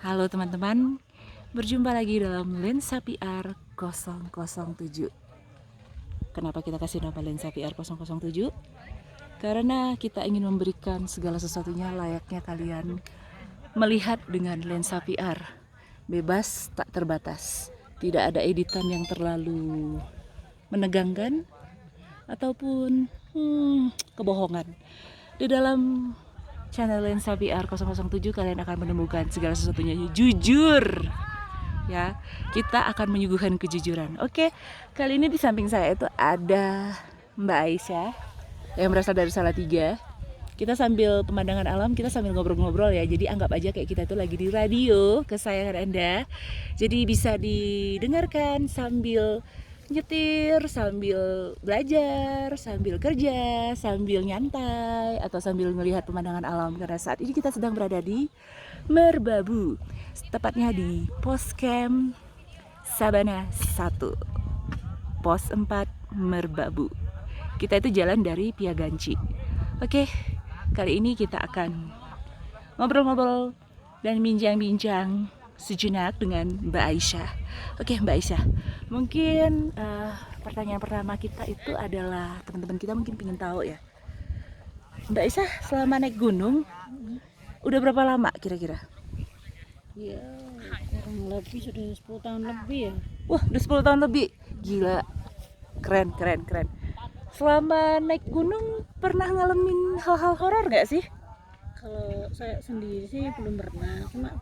Halo teman-teman, berjumpa lagi dalam Lensa PR 007. Kenapa kita kasih nama Lensa PR 007? Karena kita ingin memberikan segala sesuatunya layaknya kalian melihat dengan lensa VR. Bebas, tak terbatas. Tidak ada editan yang terlalu menegangkan ataupun kebohongan. Di dalam channel Lensa PR 007 kalian akan menemukan segala sesuatunya jujur. Ya, kita akan menyuguhkan kejujuran. Oke, kali ini di samping saya itu ada Mbak Aisyah yang berasal dari Salatiga. Kita sambil pemandangan alam, kita sambil ngobrol-ngobrol ya. Jadi anggap aja kayak kita itu lagi di radio kesayangan Anda. Jadi bisa didengarkan sambil nyetir, sambil belajar, sambil kerja, sambil nyantai, atau sambil melihat pemandangan alam. Karena saat ini kita sedang berada di Merbabu, tepatnya di Pos Camp Sabana 1, Pos 4 Merbabu. Kita itu jalan dari Piaganci. Oke, kali ini kita akan ngobrol-ngobrol dan bincang-bincang sejenak dengan Mbak Aisyah. Oke Mbak Aisyah, mungkin pertanyaan pertama kita itu adalah, teman-teman kita mungkin ingin tahu ya, Mbak Aisyah selama naik gunung udah berapa lama kira-kira? Ya, kurang lebih sudah 10 tahun lebih ya. Wah, udah 10 tahun lebih. Gila, keren. Selama naik gunung pernah ngalamin hal-hal horor gak sih? Kalau saya sendiri sih belum pernah, cuma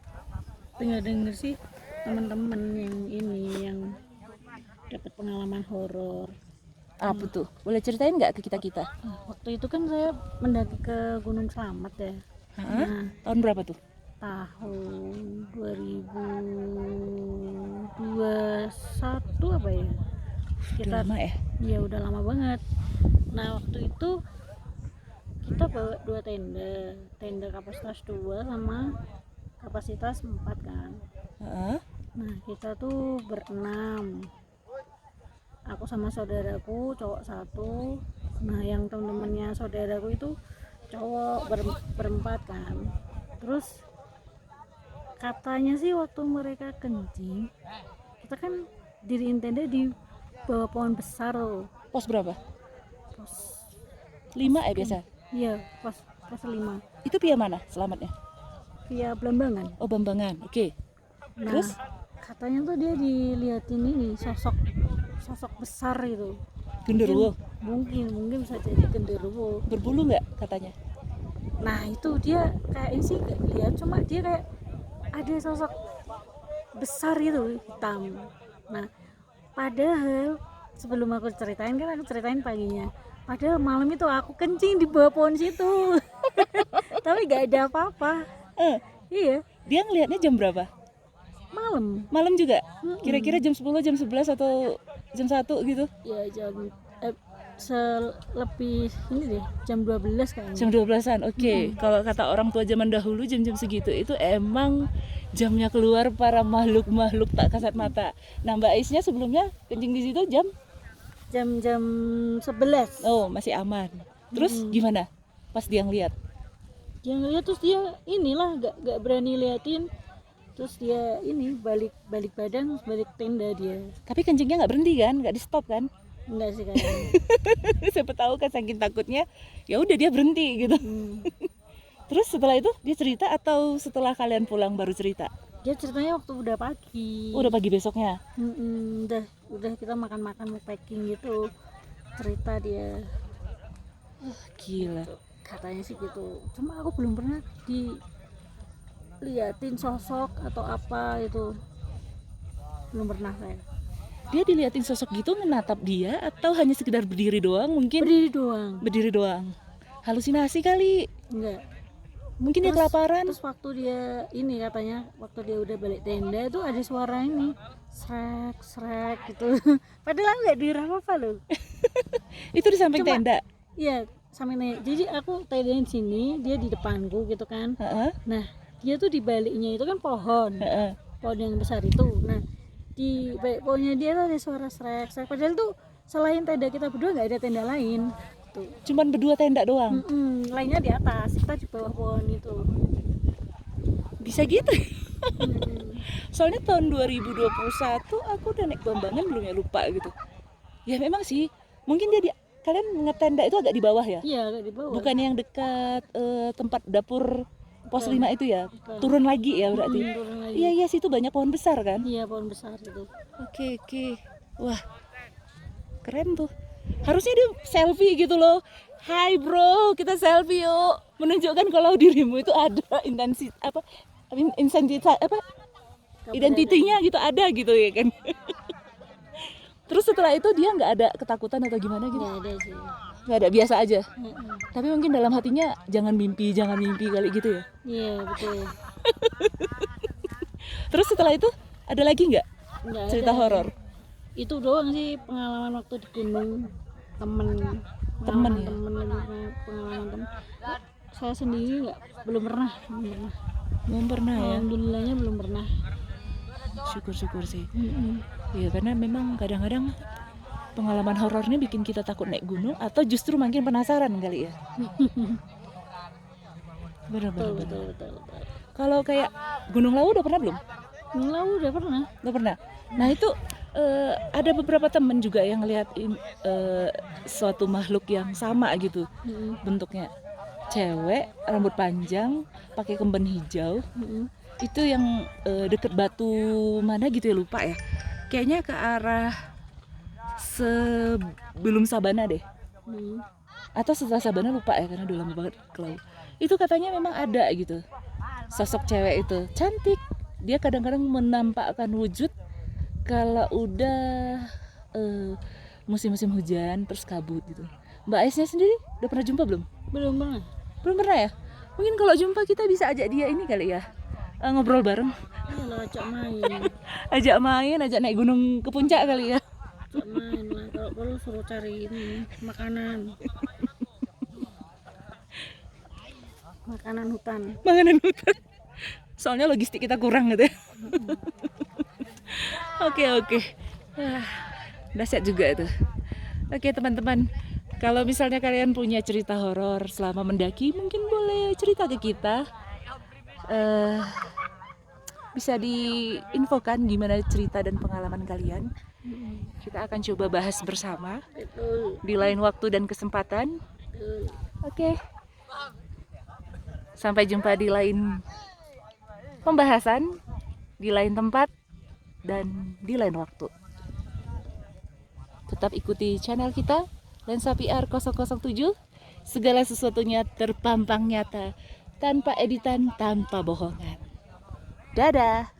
dengar sih teman-teman yang dapat pengalaman horor. Apa tuh? Boleh ceritain nggak ke kita? Waktu itu kan saya mendaki ke Gunung Slamet ya. Nah, Tahun berapa tuh? tahun 2021 apa ya? Udah lama ya? Ya udah lama banget. Nah, waktu itu kita bawa 2 tenda kapasitas 2 sama kapasitas 4 kan. Nah, kita tuh berenam, aku sama saudaraku cowok 1. Nah, yang temen-temennya saudaraku itu cowok berempat kan. Terus katanya sih waktu mereka kencing, kita kan diriin tenda di bawah pohon besar tuh. Pos berapa? Pos 5 ya biasa? Iya, pos 5 Itu via mana selamatnya? via Blambangan. Oh, Bambangan, oke. Nah, Terus? katanya tuh dia diliatin ini sosok besar itu. Genderuwo? Mungkin bisa jadi genderuwo. Berbulu nggak katanya? Nah, itu dia kayak sih gak lihat, cuma dia kayak ada sosok besar itu hitam. Nah, padahal sebelum aku ceritain paginya. Padahal malam itu aku kencing di bawah pohon situ. Tapi gak ada apa-apa. Iya, Dia ngelihatnya jam berapa? malam juga? Kira-kira jam 10, jam 11 atau jam 1 gitu? ya. Lebih ini deh, jam 12 kayaknya. Jam 12-an, oke. Kalau kata orang tua zaman dahulu jam-jam segitu itu emang jamnya keluar para makhluk-makhluk tak kasat mata. Nah, Mbak Aisnya sebelumnya kencing di situ jam? Jam 11. Oh, masih aman. Terus gimana pas dia ngeliat? Dia ngeliat, terus dia inilah gak berani liatin. Terus dia ini balik badan, terus balik tenda dia. Tapi kencingnya nggak berhenti kan? Nggak di stop kan? Enggak sih kayaknya. Siapa tahu kan saking takutnya, ya udah dia berhenti gitu. Terus setelah itu dia cerita atau setelah kalian pulang baru cerita? Dia ceritanya waktu udah pagi. Udah pagi besoknya. Udah kita makan packing gitu. Cerita dia. Gila. Katanya sih gitu. Cuma aku belum pernah diliatin sosok atau apa itu. Belum pernah saya. Dia diliatin sosok gitu menatap dia atau hanya sekedar berdiri doang mungkin? Berdiri doang. Halusinasi kali. Enggak. Mungkin dia kelaparan. Terus waktu dia ini katanya, waktu dia udah balik tenda itu ada suara ini srek gitu. Padahal enggak direm apa loh. Itu di samping tenda. Iya, samping tenda. Jadi aku tendain sini, dia di depanku gitu kan. Nah, dia tuh di baliknya itu kan pohon. Pohon yang besar itu. Nah, di balik pohonnya dia tuh ada suara srek. Padahal tuh selain tenda kita berdua nggak ada tenda lain. Tuh. Cuman berdua tenda doang. Lainnya di atas, kita di bawah pohon itu. Bisa gitu? Soalnya tahun 2021 aku udah naik Bambangan belum ya, lupa gitu. Ya memang sih, mungkin dia kalian ngetenda itu agak di bawah ya? Iya, agak di bawah. Bukan yang dekat tempat dapur pos Bukan. 5 itu ya? Bukan. Turun lagi ya berarti? Turun lagi. Iya, iya, situ banyak pohon besar kan? Iya, pohon besar itu. Oke, oke. Wah, keren tuh. Harusnya dia selfie gitu loh. Hai bro, kita selfie yuk. Menunjukkan kalau dirimu itu ada identitinya gitu, ada gitu ya kan. Terus setelah itu dia nggak ada ketakutan atau gimana gitu? Nggak ada sih. Nggak ada, biasa aja. Mm-mm. Tapi mungkin dalam hatinya jangan mimpi kali gitu ya. Iya, betul. Terus setelah itu ada lagi nggak Nggak cerita ada. horor? Itu doang sih pengalaman waktu di gunung, temen ya? temen lagi pengalaman temen. Saya sendiri belum pernah. Belum pernah ya. Alhamdulillahnya belum pernah. Syukur sih. Mm-mm. Iya, karena memang kadang-kadang pengalaman horornya bikin kita takut naik gunung atau justru makin penasaran kali ya. Bener. Betul. Kalau kayak Gunung Lawu udah pernah belum? Gunung Lawu udah pernah. Udah pernah. Nah itu ada beberapa temen juga yang ngeliatin suatu makhluk yang sama gitu Mm-mm. bentuknya. Cewek, rambut panjang, pakai kemben hijau. Mm-mm. Itu yang deket batu mana gitu ya, lupa ya. Kayaknya ke arah sebelum Sabana deh. Mm. Atau setelah Sabana, lupa ya karena udah lama banget ke laut. Itu katanya memang ada gitu. Sosok cewek itu cantik. Dia kadang-kadang menampakkan wujud kalau udah musim-musim hujan terus kabut gitu. Mbak Aisnya sendiri udah pernah jumpa belum? Belum pernah. Belum pernah ya? Mungkin kalau jumpa kita bisa ajak dia ini kali ya, ngobrol bareng. Lah, ajak main. Ajak naik gunung ke puncak kali ya. Ajak main lah. Kalau perlu suruh cari ini makanan. Makanan hutan. Makanan hutan. Soalnya logistik kita kurang gitu ya. Oke. Dahsyat juga itu. Oke teman-teman, kalau misalnya kalian punya cerita horor selama mendaki, mungkin boleh cerita ke kita. Bisa diinfokan gimana cerita dan pengalaman kalian. Kita akan coba bahas bersama Betul. di lain waktu dan kesempatan. Betul. Oke. Sampai jumpa di lain pembahasan, di lain tempat, dan di lain waktu. Tetap ikuti channel kita, Lensa PR 007. Segala sesuatunya terpampang nyata, tanpa editan, tanpa bohongan. Dadah!